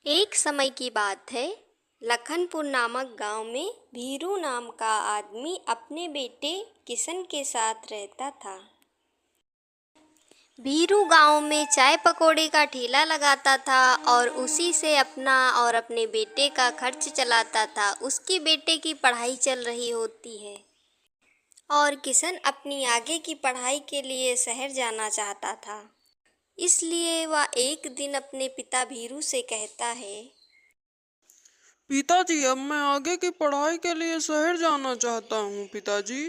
एक समय की बात है। लखनपुर नामक गांव में भीरू नाम का आदमी अपने बेटे किशन के साथ रहता था। भीरू गांव में चाय पकौड़े का ठेला लगाता था और उसी से अपना और अपने बेटे का खर्च चलाता था। उसके बेटे की पढ़ाई चल रही होती है और किशन अपनी आगे की पढ़ाई के लिए शहर जाना चाहता था। इसलिए वह एक दिन अपने पिता भीरू से कहता है, पिताजी, अब मैं आगे की पढ़ाई के लिए शहर जाना चाहता हूँ पिताजी।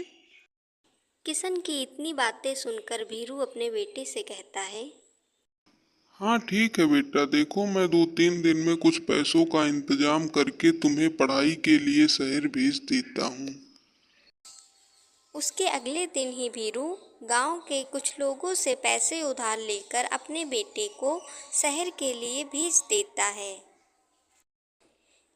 किशन की इतनी बातें सुनकर भीरू अपने बेटे से कहता है, हाँ ठीक है बेटा, देखो मैं 2-3 दिन में कुछ पैसों का इंतजाम करके तुम्हें पढ़ाई के लिए शहर भेज देता हूँ। उसके अगले दिन ही भीरू गांव के कुछ लोगों से पैसे उधार लेकर अपने बेटे को शहर के लिए भेज देता है।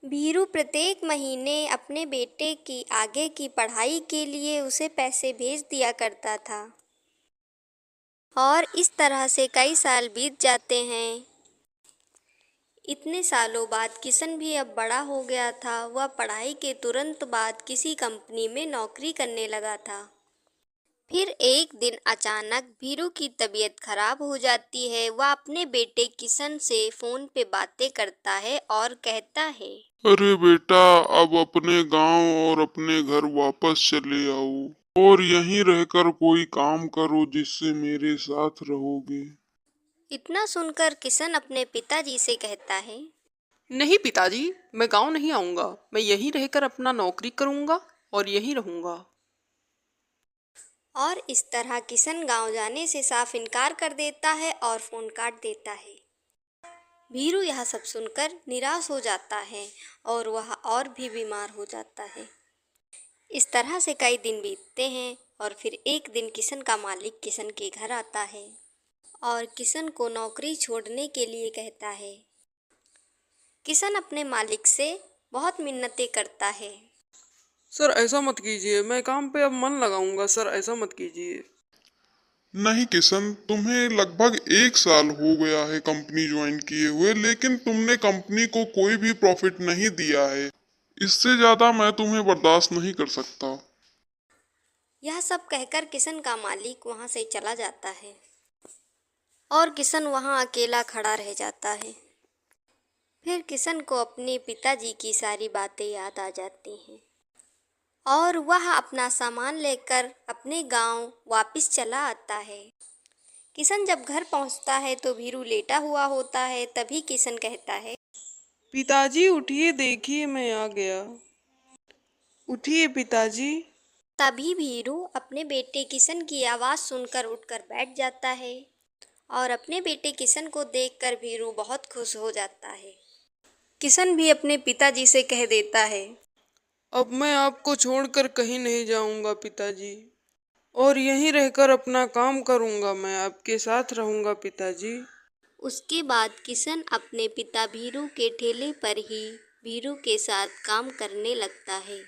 भीरू प्रत्येक महीने अपने बेटे की आगे की पढ़ाई के लिए उसे पैसे भेज दिया करता था और इस तरह से कई साल बीत जाते हैं। इतने सालों बाद किशन भी अब बड़ा हो गया था। वह पढ़ाई के तुरंत बाद किसी कंपनी में नौकरी करने लगा था। फिर एक दिन अचानक भीरू की तबीयत खराब हो जाती है। वह अपने बेटे किशन से फोन पे बातें करता है और कहता है, अरे बेटा, अब अपने गांव और अपने घर वापस चले आओ और यहीं रहकर कोई काम करो जिससे मेरे साथ रहोगे। इतना सुनकर किशन अपने पिताजी से कहता है, नहीं पिताजी, मैं गांव नहीं आऊंगा। मैं यहीं रहकर अपना नौकरी करूंगा और यहीं रहूंगा। और इस तरह किशन गांव जाने से साफ इनकार कर देता है और फोन काट देता है। भीरू यह सब सुनकर निराश हो जाता है और वह और भी बीमार हो जाता है। इस तरह से कई दिन बीतते हैं और फिर एक दिन किशन का मालिक किशन के घर आता है और किशन को नौकरी छोड़ने के लिए कहता है। किशन अपने मालिक से बहुत मिन्नतें करता है। सर ऐसा मत कीजिए, मैं काम पे अब मन लगाऊंगा। सर ऐसा मत कीजिए। नहीं किशन, तुम्हें लगभग 1 साल हो गया है कंपनी ज्वाइन किए हुए, लेकिन तुमने कंपनी को कोई भी प्रॉफिट नहीं दिया है। इससे ज्यादा मैं तुम्हें बर्दाश्त नहीं कर सकता। यह सब कहकर किशन का मालिक वहाँ से चला जाता है और किशन वहाँ अकेला खड़ा रह जाता है। फिर किशन को अपने पिताजी की सारी बातें याद आ जाती हैं और वह अपना सामान लेकर अपने गांव वापस चला आता है। किशन जब घर पहुंचता है तो भीरू लेटा हुआ होता है। तभी किशन कहता है, पिताजी उठिए, देखिए मैं आ गया। उठिए पिताजी। तभी भीरू अपने बेटे किशन की आवाज़ सुनकर उठकर बैठ जाता है और अपने बेटे किशन को देखकर भीरू बहुत खुश हो जाता है। किशन भी अपने पिताजी से कह देता है, अब मैं आपको छोड़कर कहीं नहीं जाऊंगा पिताजी, और यहीं रहकर अपना काम करूंगा। मैं आपके साथ रहूंगा पिताजी। उसके बाद किशन अपने पिता भीरू के ठेले पर ही भीरू के साथ काम करने लगता है।